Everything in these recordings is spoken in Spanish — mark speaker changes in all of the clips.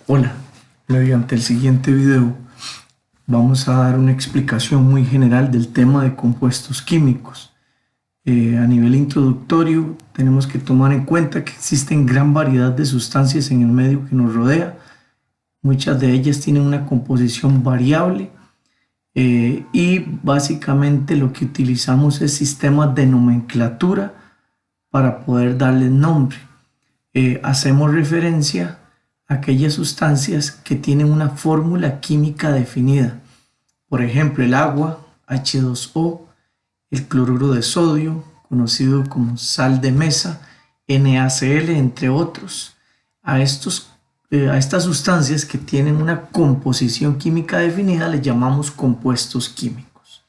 Speaker 1: Hola, mediante el siguiente video vamos a dar una explicación muy general del tema de compuestos químicos. A nivel introductorio tenemos que tomar en cuenta que existen gran variedad de sustancias en el medio que nos rodea. Muchas de ellas tienen una composición variable y básicamente lo que utilizamos es sistemas de nomenclatura para poder darles nombre. Hacemos referencia a aquellas sustancias que tienen una fórmula química definida. Por ejemplo, el agua, H2O, el cloruro de sodio, conocido como sal de mesa, NaCl, entre otros. A estas sustancias que tienen una composición química definida les llamamos compuestos químicos.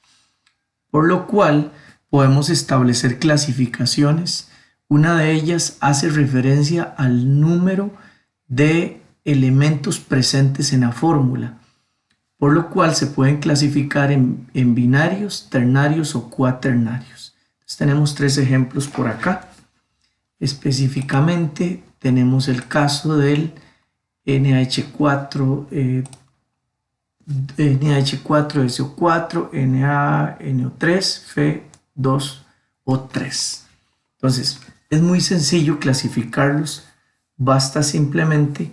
Speaker 1: Por lo cual podemos establecer clasificaciones. Una de ellas hace referencia al número de elementos presentes en la fórmula, por lo cual se pueden clasificar en binarios, ternarios o cuaternarios. Entonces tenemos tres ejemplos por acá. Específicamente tenemos el caso del NH4, NH4SO4, NaNO3, Fe2O3. Entonces es muy sencillo clasificarlos. Basta simplemente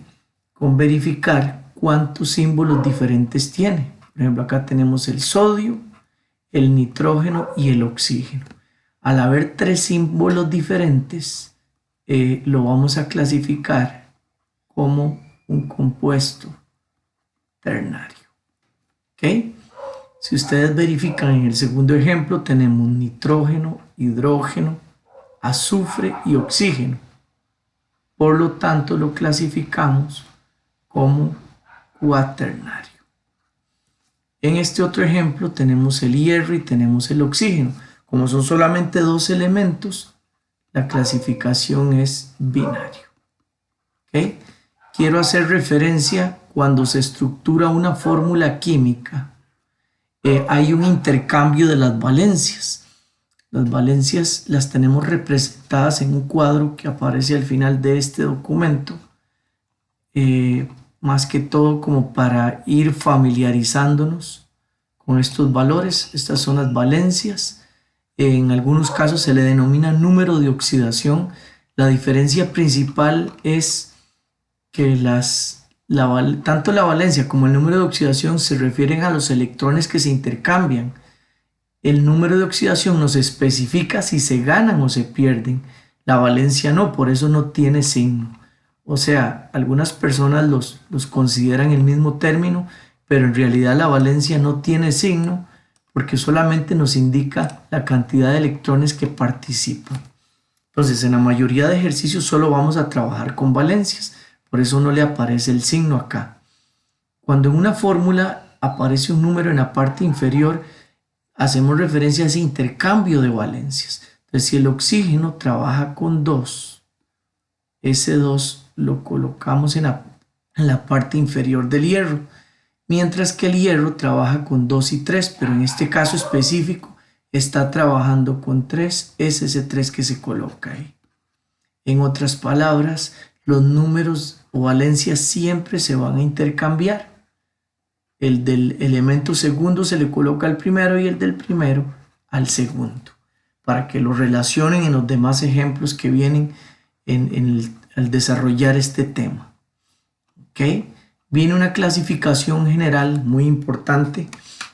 Speaker 1: con verificar cuántos símbolos diferentes tiene. Por ejemplo, acá tenemos el sodio, el nitrógeno y el oxígeno. Al haber tres símbolos diferentes, lo vamos a clasificar como un compuesto ternario. ¿Ok? Si ustedes verifican en el segundo ejemplo, tenemos nitrógeno, hidrógeno, azufre y oxígeno. Por lo tanto, lo clasificamos como cuaternario. En este otro ejemplo tenemos el hierro y tenemos el oxígeno. Como son solamente dos elementos, la clasificación es binario. ¿Okay? Quiero hacer referencia cuando se estructura una fórmula química. Hay un intercambio de las valencias. Las valencias las tenemos representadas en un cuadro que aparece al final de este documento, más que todo como para ir familiarizándonos con estos valores. Estas son las valencias. En algunos casos se le denomina número de oxidación. La diferencia principal es que tanto la valencia como el número de oxidación se refieren a los electrones que se intercambian. El número de oxidación nos especifica si se ganan o se pierden. La valencia no, por eso no tiene signo. O sea, algunas personas los consideran el mismo término, pero en realidad la valencia no tiene signo porque solamente nos indica la cantidad de electrones que participan. Entonces, en la mayoría de ejercicios solo vamos a trabajar con valencias, por eso no le aparece el signo acá. Cuando en una fórmula aparece un número en la parte inferior, hacemos referencia a ese intercambio de valencias. Entonces, si el oxígeno trabaja con 2, ese 2 lo colocamos en la parte inferior del hierro, mientras que el hierro trabaja con 2 y 3, pero en este caso específico está trabajando con 3, es ese 3 que se coloca ahí. En otras palabras, los números o valencias siempre se van a intercambiar. El del elemento segundo se le coloca al primero y el del primero al segundo, para que lo relacionen en los demás ejemplos que vienen al desarrollar este tema. ¿Ok? Viene una clasificación general muy importante,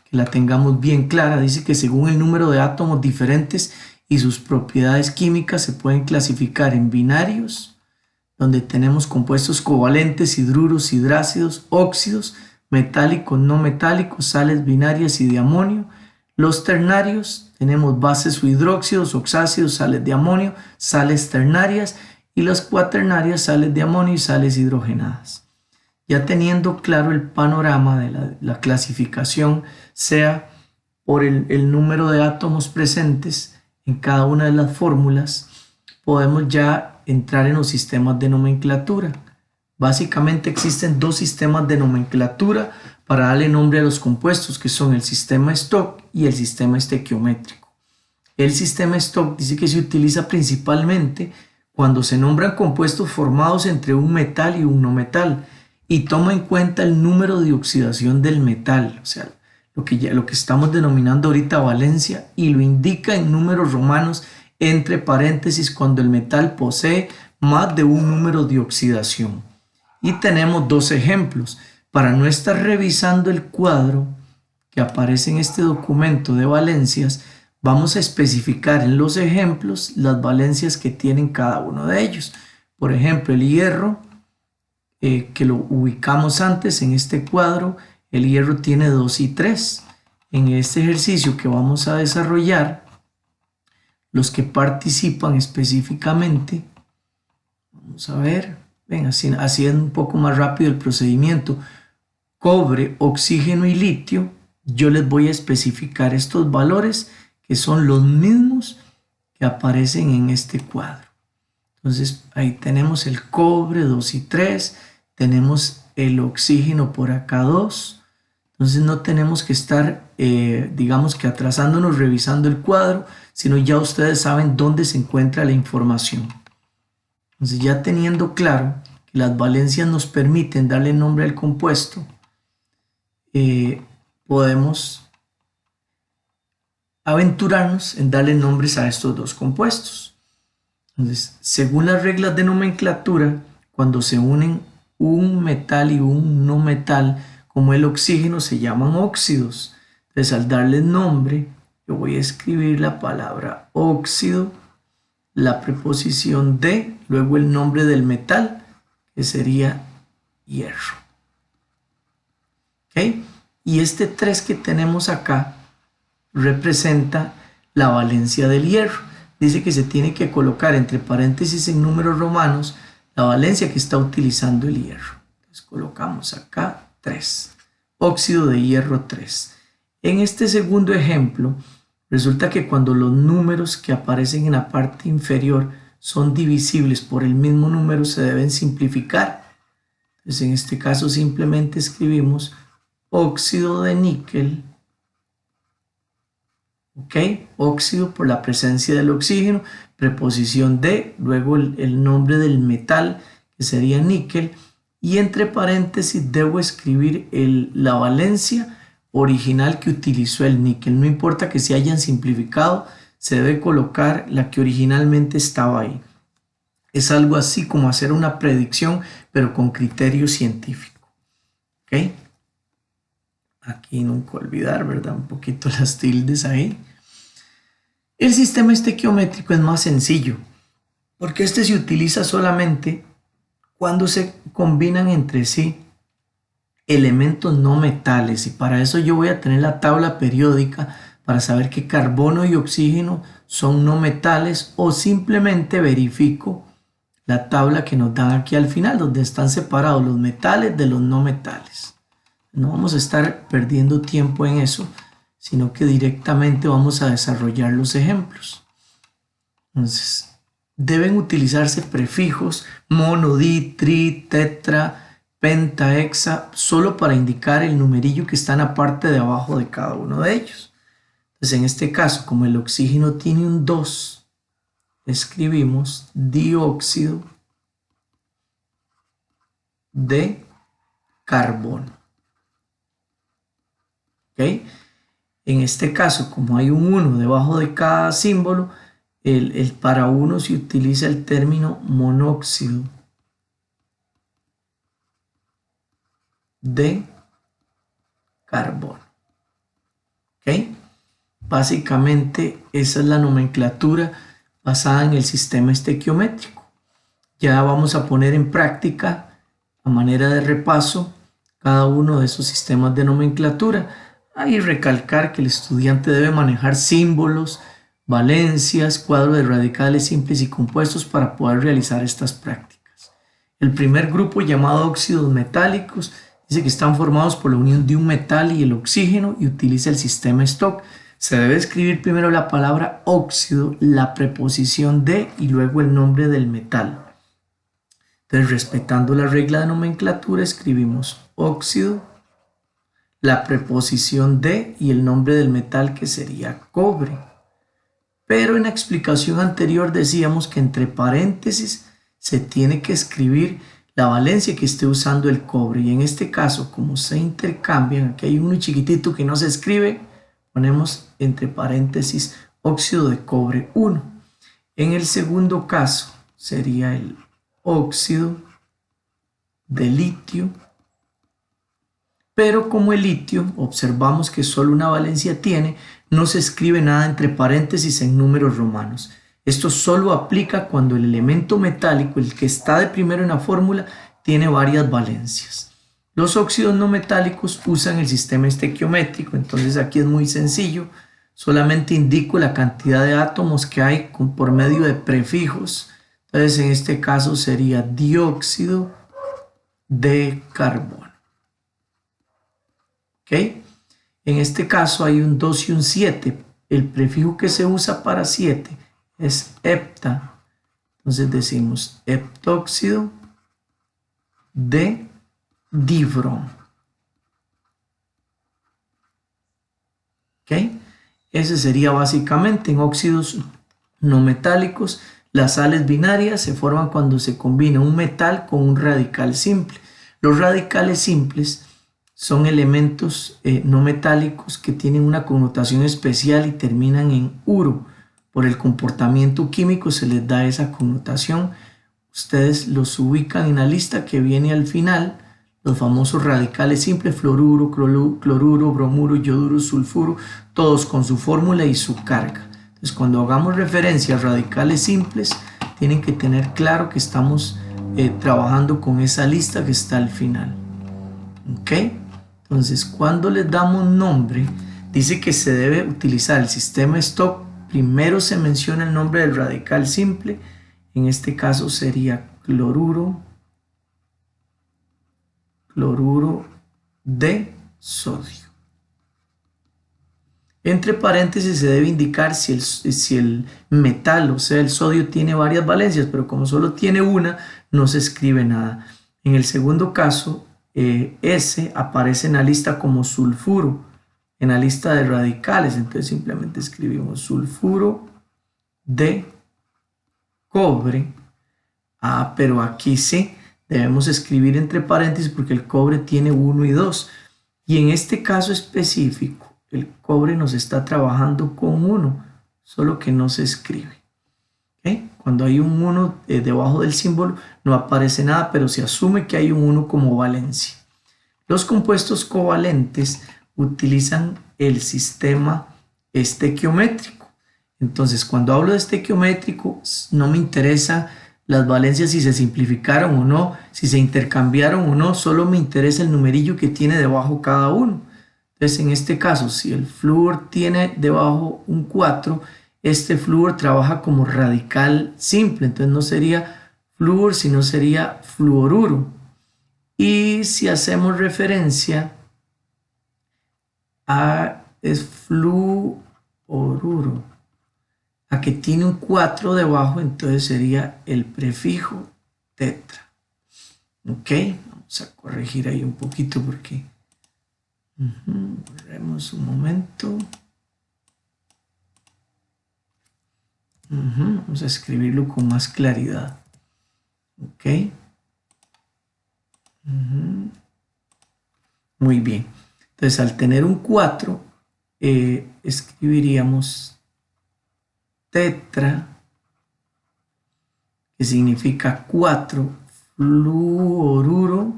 Speaker 1: que la tengamos bien clara. Dice que según el número de átomos diferentes y sus propiedades químicas se pueden clasificar en binarios, donde tenemos compuestos covalentes, hidruros, hidrácidos, óxidos, metálicos, no metálicos, sales binarias y de amonio. Los ternarios tenemos bases o hidróxidos, oxácidos, sales de amonio, sales ternarias, y las cuaternarias, sales de amonio y sales hidrogenadas. Ya teniendo claro el panorama de la clasificación, sea por el número de átomos presentes en cada una de las fórmulas, podemos ya entrar en los sistemas de nomenclatura. Básicamente existen dos sistemas de nomenclatura para darle nombre a los compuestos, que son el sistema Stock y el sistema estequiométrico. El sistema Stock dice que se utiliza principalmente cuando se nombran compuestos formados entre un metal y un no metal, y toma en cuenta el número de oxidación del metal, o sea, lo que estamos denominando ahorita valencia, y lo indica en números romanos entre paréntesis cuando el metal posee más de un número de oxidación. Y tenemos dos ejemplos. Para no estar revisando el cuadro que aparece en este documento de valencias, vamos a especificar en los ejemplos las valencias que tienen cada uno de ellos. Por ejemplo, el hierro, que lo ubicamos antes en este cuadro, el hierro tiene 2 y 3. En este ejercicio que vamos a desarrollar, los que participan específicamente, vamos a ver, ven, así es un poco más rápido el procedimiento. Cobre, oxígeno y litio, yo les voy a especificar estos valores que son los mismos que aparecen en este cuadro. Entonces ahí tenemos el cobre 2 y 3, tenemos el oxígeno por acá 2. Entonces no tenemos que estar, digamos que atrasándonos revisando el cuadro, sino ya ustedes saben dónde se encuentra la información. Entonces ya teniendo claro que las valencias nos permiten darle nombre al compuesto, podemos aventurarnos en darle nombres a estos dos compuestos. Entonces, según las reglas de nomenclatura, cuando se unen un metal y un no metal, como el oxígeno, se llaman óxidos. Entonces, al darle nombre, yo voy a escribir la palabra óxido, la preposición de, luego el nombre del metal, que sería hierro. ¿Ok? Y este 3 que tenemos acá representa la valencia del hierro. Dice que se tiene que colocar entre paréntesis en números romanos la valencia que está utilizando el hierro. Entonces colocamos acá 3. Óxido de hierro 3. En este segundo ejemplo, resulta que cuando los números que aparecen en la parte inferior son divisibles por el mismo número, se deben simplificar. Entonces en este caso simplemente escribimos óxido de níquel. ¿Ok? Óxido por la presencia del oxígeno, preposición de, luego el nombre del metal, que sería níquel, y entre paréntesis debo escribir la valencia original que utilizó el níquel. No importa que se hayan simplificado, se debe colocar la que originalmente estaba ahí. Es algo así como hacer una predicción, pero con criterio científico. ¿Ok? Aquí nunca olvidar, ¿verdad? Un poquito las tildes ahí. El sistema estequiométrico es más sencillo, porque este se utiliza solamente cuando se combinan entre sí elementos no metales, y para eso yo voy a tener la tabla periódica para saber que carbono y oxígeno son no metales, o simplemente verifico la tabla que nos dan aquí al final, donde están separados los metales de los no metales. No vamos a estar perdiendo tiempo en eso, sino que directamente vamos a desarrollar los ejemplos. Entonces, deben utilizarse prefijos mono, di, tri, tetra, penta, hexa, solo para indicar el numerillo que está en la parte de abajo de cada uno de ellos. Entonces, en este caso, como el oxígeno tiene un 2, escribimos dióxido de carbono. ¿Ok? En este caso, como hay un 1 debajo de cada símbolo, para 1 se utiliza el término monóxido de carbono. ¿Ok? Básicamente esa es la nomenclatura basada en el sistema estequiométrico. Ya vamos a poner en práctica, a manera de repaso, cada uno de esos sistemas de nomenclatura. Hay que recalcar que el estudiante debe manejar símbolos, valencias, cuadros de radicales simples y compuestos para poder realizar estas prácticas. El primer grupo, llamado óxidos metálicos, dice que están formados por la unión de un metal y el oxígeno y utiliza el sistema Stock. Se debe escribir primero la palabra óxido, la preposición de y luego el nombre del metal. Entonces, respetando la regla de nomenclatura, escribimos óxido, la preposición de y el nombre del metal, que sería cobre. Pero en la explicación anterior decíamos que entre paréntesis se tiene que escribir la valencia que esté usando el cobre. Y en este caso, como se intercambian, aquí hay uno chiquitito que no se escribe, ponemos entre paréntesis óxido de cobre 1. En el segundo caso sería el óxido de litio, pero como el litio observamos que solo una valencia tiene, no se escribe nada entre paréntesis en números romanos. Esto solo aplica cuando el elemento metálico, el que está de primero en la fórmula, tiene varias valencias. Los óxidos no metálicos usan el sistema estequiométrico, entonces aquí es muy sencillo, solamente indico la cantidad de átomos que hay por medio de prefijos. Entonces en este caso sería dióxido de carbono. ¿Ok? En este caso hay un 2 y un 7. El prefijo que se usa para 7 es hepta. Entonces decimos heptóxido de dibrón. ¿Ok? Ese sería básicamente en óxidos no metálicos. Las sales binarias se forman cuando se combina un metal con un radical simple. Los radicales simples son elementos no metálicos que tienen una connotación especial y terminan en uro. Por el comportamiento químico se les da esa connotación. Ustedes los ubican en la lista que viene al final, los famosos radicales simples, fluoruro, cloruro, bromuro, yoduro, sulfuro, todos con su fórmula y su carga. Entonces, cuando hagamos referencia a radicales simples, tienen que tener claro que estamos trabajando con esa lista que está al final. ¿Ok? Entonces, cuando les damos nombre, dice que se debe utilizar el sistema stock. Primero se menciona el nombre del radical simple. En este caso sería cloruro de sodio. Entre paréntesis se debe indicar si el metal, o sea, el sodio, tiene varias valencias, pero como solo tiene una, no se escribe nada. En el segundo caso, S aparece en la lista como sulfuro, en la lista de radicales, entonces simplemente escribimos sulfuro de cobre. Pero aquí sí, debemos escribir entre paréntesis porque el cobre tiene 1 y 2. Y en este caso específico, el cobre nos está trabajando con 1, solo que no se escribe. ¿Okay? Cuando hay un 1 debajo del símbolo, no aparece nada, pero se asume que hay un 1 como valencia. Los compuestos covalentes utilizan el sistema estequiométrico. Entonces, cuando hablo de estequiométrico, no me interesa las valencias si se simplificaron o no, si se intercambiaron o no, solo me interesa el numerillo que tiene debajo cada uno. Entonces, en este caso, si el flúor tiene debajo un 4, este flúor trabaja como radical simple, entonces no sería flúor, sino sería fluoruro. Y si hacemos referencia a fluoruro, a que tiene un 4 debajo, entonces sería el prefijo tetra. Ok, vamos a corregir ahí un poquito porque borremos un momento. Vamos a escribirlo con más claridad. Ok. Muy bien. Entonces, al tener un 4, escribiríamos tetra, que significa 4 fluoruro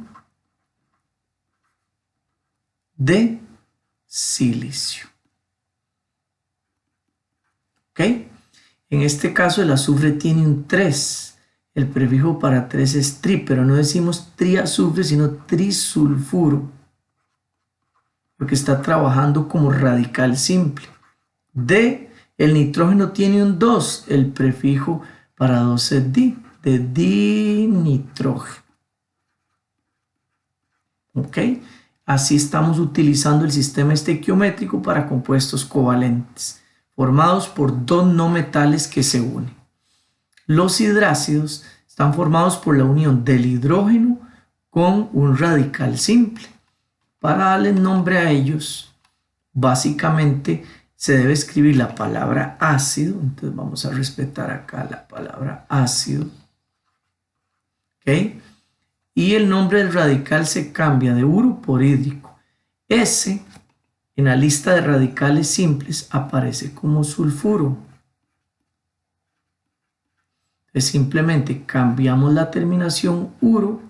Speaker 1: de silicio. ¿Ok? En este caso el azufre tiene un 3. El prefijo para 3 es tri, pero no decimos triazufre, sino trisulfuro, porque está trabajando como radical simple. El nitrógeno tiene un 2, el prefijo para 2 es di, de dinitrógeno. ¿Ok? Así estamos utilizando el sistema estequiométrico para compuestos covalentes, formados por dos no metales que se unen. Los hidrácidos están formados por la unión del hidrógeno con un radical simple. Para darle nombre a ellos, básicamente se debe escribir la palabra ácido, entonces vamos a respetar acá la palabra ácido, ¿ok? y el nombre del radical se cambia de uro por hídrico. Ese en la lista de radicales simples aparece como sulfuro. Entonces simplemente cambiamos la terminación uro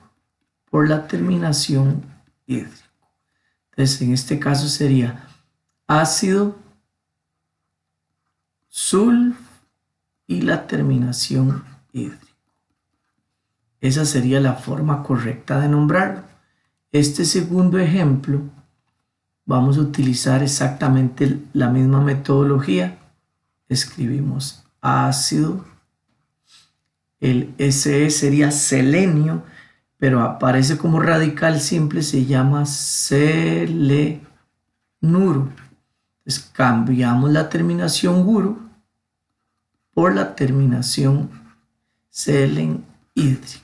Speaker 1: por la terminación hídrico. Entonces en este caso sería ácido, sulf y la terminación hídrico. Esa sería la forma correcta de nombrarlo. Este segundo ejemplo, vamos a utilizar exactamente la misma metodología. Escribimos ácido, el Se sería selenio, pero aparece como radical simple, se llama selenuro. Entonces cambiamos la terminación uro por la terminación selenhídrico.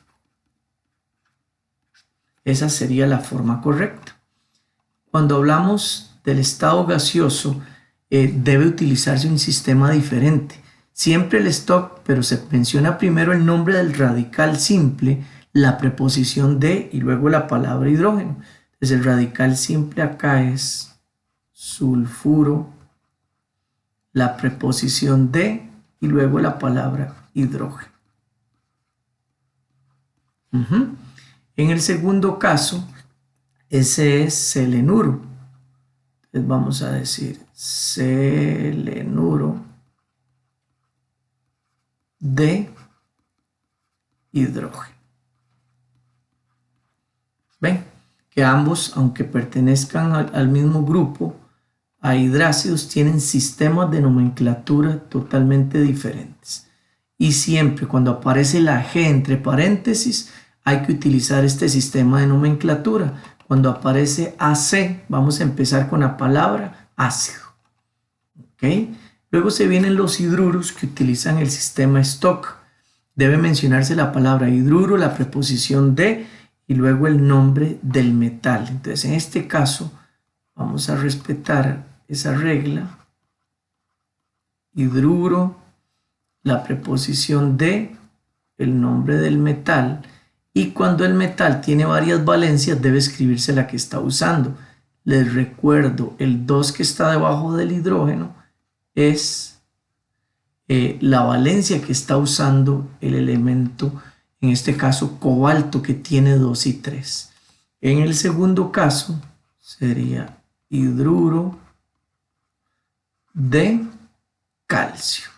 Speaker 1: Esa sería la forma correcta. Cuando hablamos del estado gaseoso, debe utilizarse un sistema diferente. Siempre el stock, pero se menciona primero el nombre del radical simple, la preposición de y luego la palabra hidrógeno. Entonces el radical simple acá es sulfuro, la preposición de y luego la palabra hidrógeno. En el segundo caso, ese es selenuro. Entonces vamos a decir selenuro de hidrógeno. Ven que ambos, aunque pertenezcan al mismo grupo, a hidrácidos, tienen sistemas de nomenclatura totalmente diferentes. Y siempre cuando aparece la G entre paréntesis, hay que utilizar este sistema de nomenclatura. Cuando aparece AC, vamos a empezar con la palabra ácido. ¿Okay? Luego se vienen los hidruros que utilizan el sistema stock. Debe mencionarse la palabra hidruro, la preposición de y luego el nombre del metal. Entonces, en este caso, vamos a respetar esa regla. Hidruro, la preposición de, el nombre del metal. Y cuando el metal tiene varias valencias, debe escribirse la que está usando. Les recuerdo, el 2 que está debajo del hidrógeno es la valencia que está usando el elemento, en este caso cobalto, que tiene 2 y 3. En el segundo caso sería hidruro de calcio.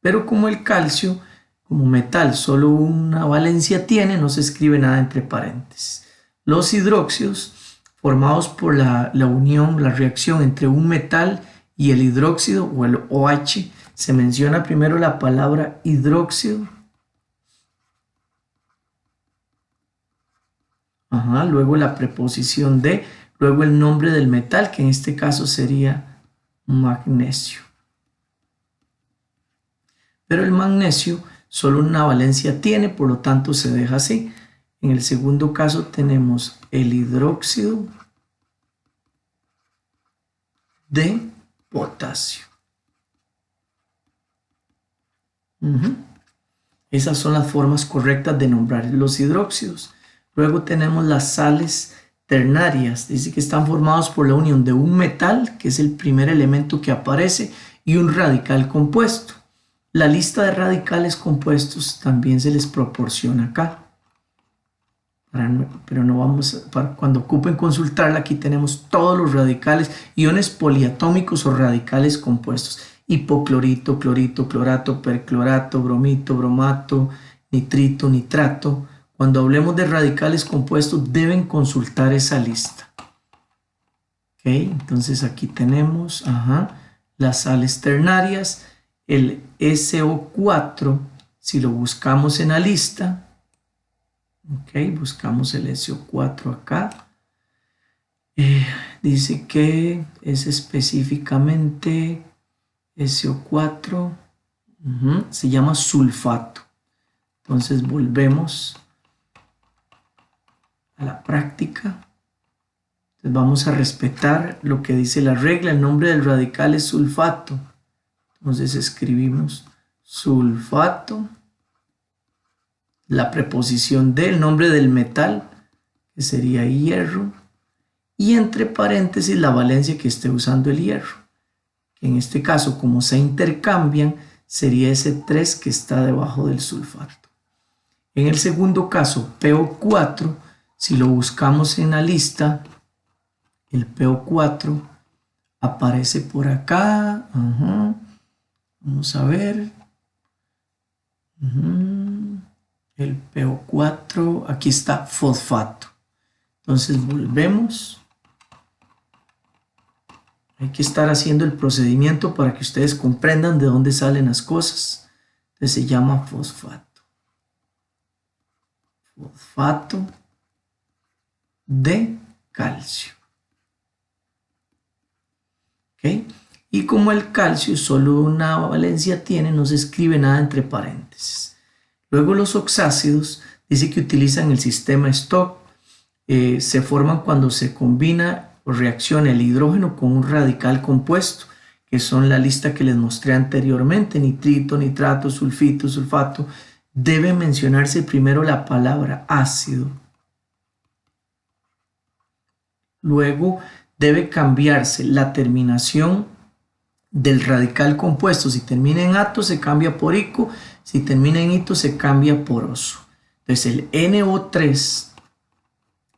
Speaker 1: Pero como el calcio, como metal, solo una valencia tiene, no se escribe nada entre paréntesis. Los hidróxidos, formados por la unión, la reacción entre un metal y el hidróxido o el OH, se menciona primero la palabra hidróxido. Luego la preposición de, luego el nombre del metal, que en este caso sería magnesio. Pero el magnesio solo una valencia tiene, por lo tanto se deja así. En el segundo caso tenemos el hidróxido de potasio. Esas son las formas correctas de nombrar los hidróxidos. Luego tenemos las sales ternarias. Dice que están formados por la unión de un metal, que es el primer elemento que aparece, y un radical compuesto. La lista de radicales compuestos también se les proporciona acá. Pero no vamos cuando ocupen consultarla, aquí tenemos todos los radicales, iones poliatómicos o radicales compuestos. Hipoclorito, clorito, clorato, perclorato, bromito, bromato, nitrito, nitrato. Cuando hablemos de radicales compuestos deben consultar esa lista. ¿Okay? Entonces aquí tenemos las sales ternarias. El SO4, si lo buscamos en la lista, buscamos el SO4 acá, dice que es específicamente SO4, se llama sulfato. Entonces volvemos a la práctica. Entonces vamos a respetar lo que dice la regla. El nombre del radical es sulfato. Entonces escribimos sulfato la preposición de, el nombre del metal, que sería hierro, y entre paréntesis la valencia que esté usando el hierro, que en este caso, como se intercambian, sería ese 3 que está debajo del sulfato. En el segundo caso, PO4, si lo buscamos en la lista, el PO4 aparece por acá. Vamos a ver. El PO4, aquí está fosfato. Entonces volvemos. Hay que estar haciendo el procedimiento para que ustedes comprendan de dónde salen las cosas. Entonces se llama fosfato. Fosfato de calcio. ¿Ok? Y como el calcio solo una valencia tiene, no se escribe nada entre paréntesis. Luego los oxácidos, dice que utilizan el sistema Stock. Se forman cuando se combina o reacciona el hidrógeno con un radical compuesto, que son la lista que les mostré anteriormente: nitrito, nitrato, sulfito, sulfato. Debe mencionarse primero la palabra ácido. Luego debe cambiarse la terminación del radical compuesto. Si termina en ato se cambia por ico, si termina en ito se cambia por oso. Entonces el NO3,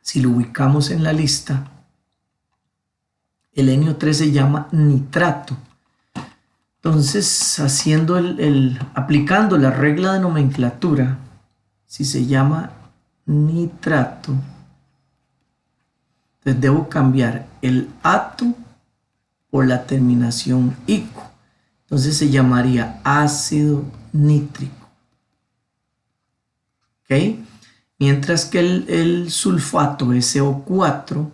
Speaker 1: si lo ubicamos en la lista, el NO3 se llama nitrato. Entonces, aplicando la regla de nomenclatura, si se llama nitrato, entonces debo cambiar el ato por la terminación ico. Entonces se llamaría ácido nítrico. ¿Ok? Mientras que el sulfato SO4,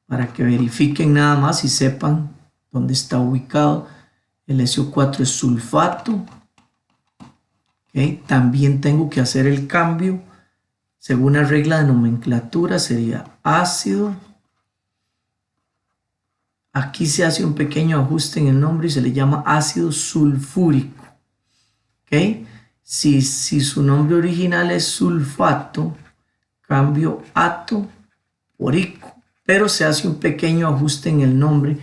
Speaker 1: para que verifiquen nada más y sepan dónde está ubicado, el SO4 es sulfato. ¿Ok? También tengo que hacer el cambio. Según la regla de nomenclatura sería ácido. Aquí se hace un pequeño ajuste en el nombre y se le llama ácido sulfúrico. ¿Ok? Si su nombre original es sulfato, cambio ato por ico, pero se hace un pequeño ajuste en el nombre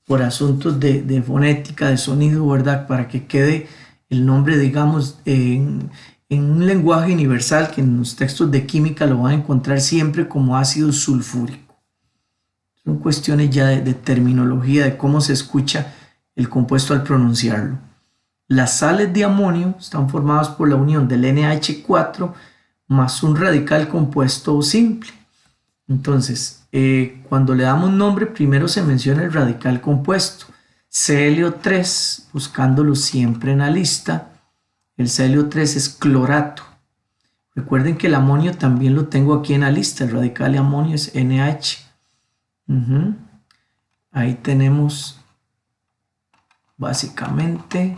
Speaker 1: por asuntos de fonética, de sonido, ¿verdad? Para que quede el nombre, digamos, en un lenguaje universal, que en los textos de química lo van a encontrar siempre como ácido sulfúrico. Son cuestiones ya de terminología, de cómo se escucha el compuesto al pronunciarlo. Las sales de amonio están formadas por la unión del NH4 más un radical compuesto simple. Entonces, cuando le damos nombre, primero se menciona el radical compuesto. ClO3, buscándolo siempre en la lista, el ClO3 es clorato. Recuerden que el amonio también lo tengo aquí en la lista, el radical de amonio es NH. Ahí tenemos básicamente.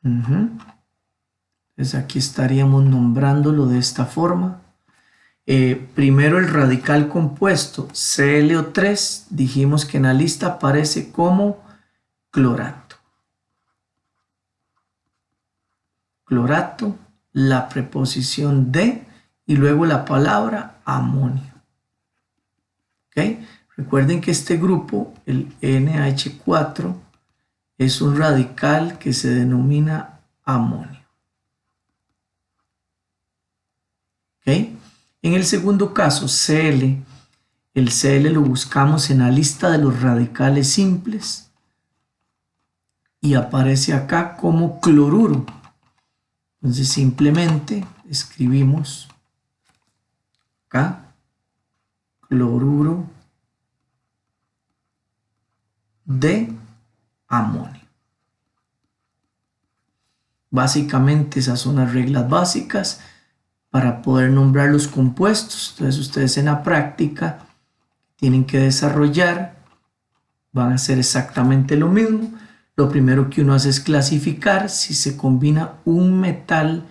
Speaker 1: Entonces aquí estaríamos nombrándolo de esta forma. Primero el radical compuesto ClO3, dijimos que en la lista aparece como clorato. Clorato, la preposición de y luego la palabra amonio. ¿Ok? Recuerden que este grupo, el NH4, es un radical que se denomina amonio. ¿Ok? En el segundo caso, Cl, el Cl lo buscamos en la lista de los radicales simples y aparece acá como cloruro. Entonces simplemente escribimos acá cloruro de amonio. Básicamente esas son las reglas básicas para poder nombrar los compuestos. Entonces ustedes en la práctica tienen que desarrollar, van a hacer exactamente lo mismo. Lo primero que uno hace es clasificar si se combina un metal,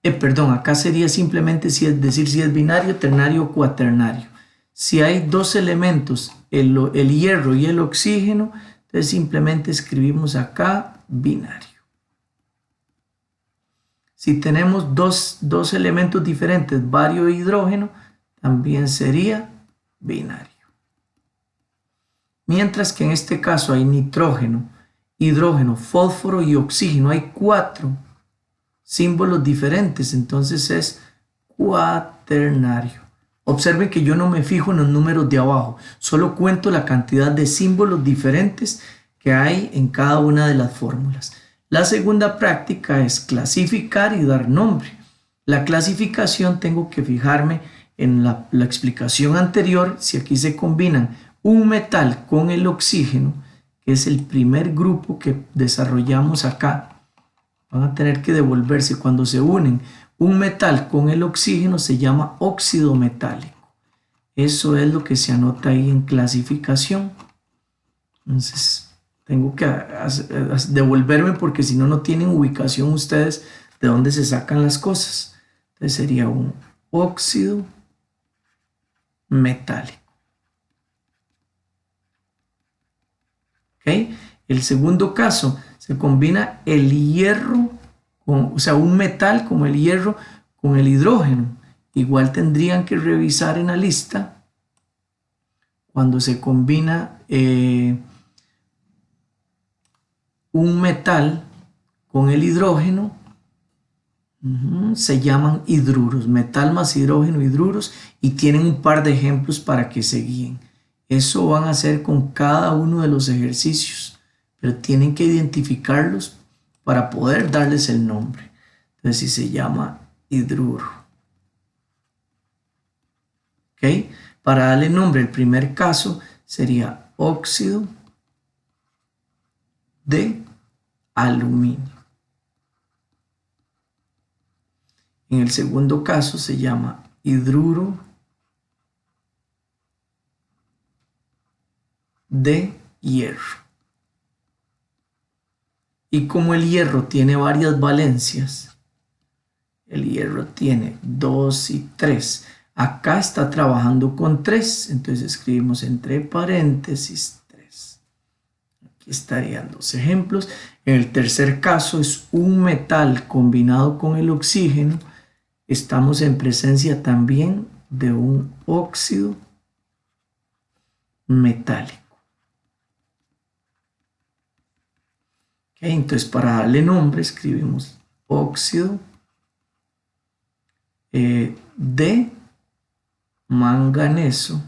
Speaker 1: acá sería simplemente decir si es binario, ternario o cuaternario. Si hay dos elementos, el hierro y el oxígeno, entonces simplemente escribimos acá binario. Si tenemos dos elementos diferentes, bario e hidrógeno, también sería binario. Mientras que en este caso hay nitrógeno, hidrógeno, fósforo y oxígeno. Hay 4 símbolos diferentes, entonces es cuaternario. Observen que yo no me fijo en los números de abajo, solo cuento la cantidad de símbolos diferentes que hay en cada una de las fórmulas. La segunda práctica es clasificar y dar nombre. La clasificación tengo que fijarme en la explicación anterior, si aquí se combinan un metal con el oxígeno, que es el primer grupo que desarrollamos acá, van a tener que devolverse. Cuando se unen un metal con el oxígeno se llama óxido metálico. Eso es lo que se anota ahí en clasificación. Entonces tengo que devolverme porque si no, no tienen ubicación ustedes de dónde se sacan las cosas. Entonces sería un óxido metálico. ¿Okay? El segundo caso, se combina el hierro, o sea, un metal como el hierro con el hidrógeno. Igual tendrían que revisar en la lista cuando se combina un metal con el hidrógeno, se llaman hidruros, metal más hidrógeno, hidruros, y tienen un par de ejemplos para que se guíen. Eso van a hacer con cada uno de los ejercicios, pero tienen que identificarlos para poder darles el nombre. Entonces, si se llama hidruro. ¿Ok? Para darle nombre, el primer caso sería óxido de aluminio. En el segundo caso se llama hidruro de hierro. Y como el hierro tiene varias valencias, el hierro tiene 2 y 3. Acá está trabajando con 3, entonces escribimos entre paréntesis 3. Aquí estarían 2 ejemplos. En el tercer caso es un metal combinado con el oxígeno. Estamos en presencia también de un óxido metálico. Okay, entonces, para darle nombre, escribimos óxido de manganeso.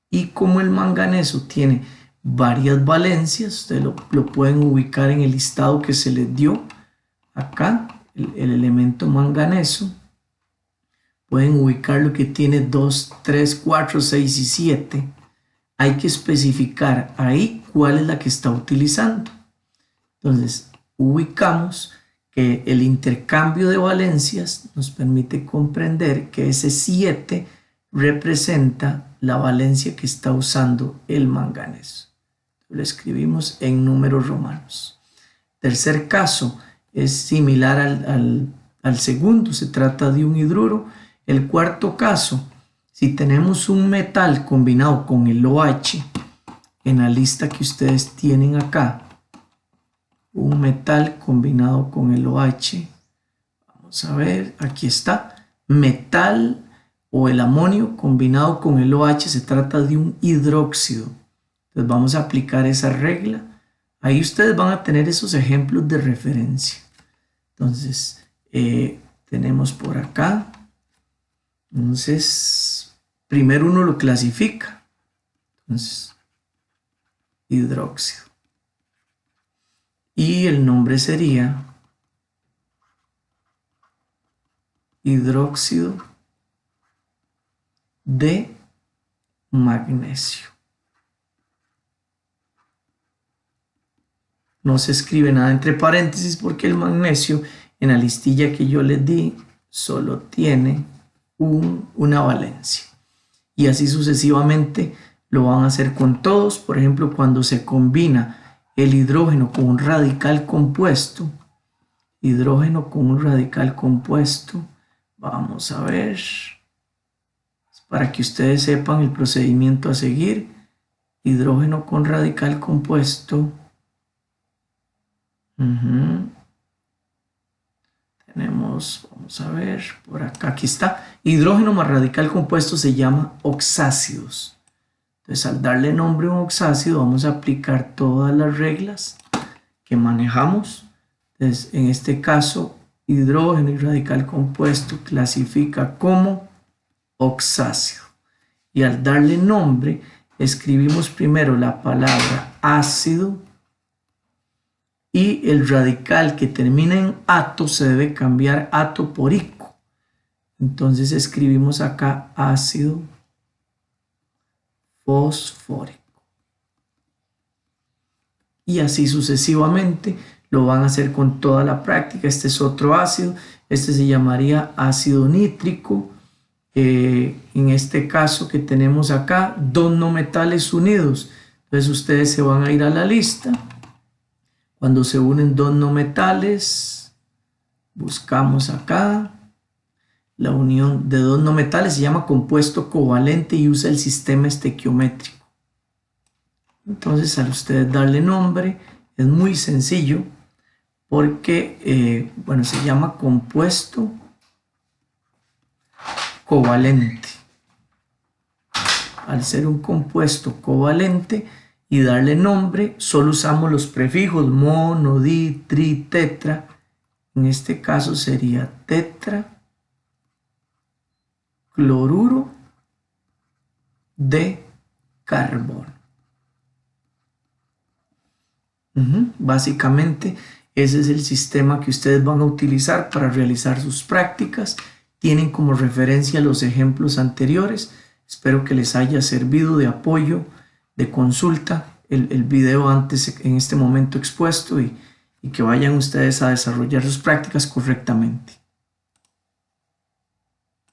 Speaker 1: Y como el manganeso tiene varias valencias, ustedes lo pueden ubicar en el listado que se les dio acá, el elemento manganeso. Pueden ubicar lo que tiene 2, 3, 4, 6 y 7. Hay que especificar ahí cuál es la que está utilizando. Entonces, ubicamos que el intercambio de valencias nos permite comprender que ese 7 representa la valencia que está usando el manganeso. Lo escribimos en números romanos. Tercer caso es similar al segundo, se trata de un hidruro. El cuarto caso, si tenemos un metal combinado con el OH, en la lista que ustedes tienen acá, un metal combinado con el OH, vamos a ver, aquí está, metal o el amonio combinado con el OH, se trata de un hidróxido. Entonces vamos a aplicar esa regla. Ahí ustedes van a tener esos ejemplos de referencia. Entonces, tenemos por acá. Entonces, primero uno lo clasifica. Entonces, hidróxido. Y el nombre sería hidróxido de magnesio. No se escribe nada entre paréntesis porque el magnesio en la listilla que yo les di solo tiene una valencia. Y así sucesivamente lo van a hacer con todos. Por ejemplo, cuando se combina el hidrógeno con un radical compuesto, vamos a ver, para que ustedes sepan el procedimiento a seguir. Hidrógeno con radical compuesto Tenemos, vamos a ver, por acá, aquí está. Hidrógeno más radical compuesto se llama oxácidos. Entonces, al darle nombre a un oxácido, vamos a aplicar todas las reglas que manejamos. Entonces, en este caso, hidrógeno y radical compuesto clasifica como oxácido. Y al darle nombre, escribimos primero la palabra ácido y el radical que termina en ato se debe cambiar ato por ico. Entonces escribimos acá ácido fosfórico. Y así sucesivamente lo van a hacer con toda la práctica. Este es otro ácido, este se llamaría ácido nítrico. En este caso que tenemos acá, dos no metales unidos. Entonces ustedes se van a ir a la lista. Cuando se unen dos no metales, buscamos acá. La unión de dos no metales se llama compuesto covalente y usa el sistema estequiométrico. Entonces, al ustedes darle nombre, es muy sencillo porque, bueno, se llama compuesto covalente. Al ser un compuesto covalente y darle nombre, solo usamos los prefijos mono, di, tri, tetra. En este caso sería tetra cloruro de carbono. Básicamente ese es el sistema que ustedes van a utilizar para realizar sus prácticas. Tienen como referencia los ejemplos anteriores. Espero que les haya servido de apoyo, de consulta el video antes en este momento expuesto y que vayan ustedes a desarrollar sus prácticas correctamente.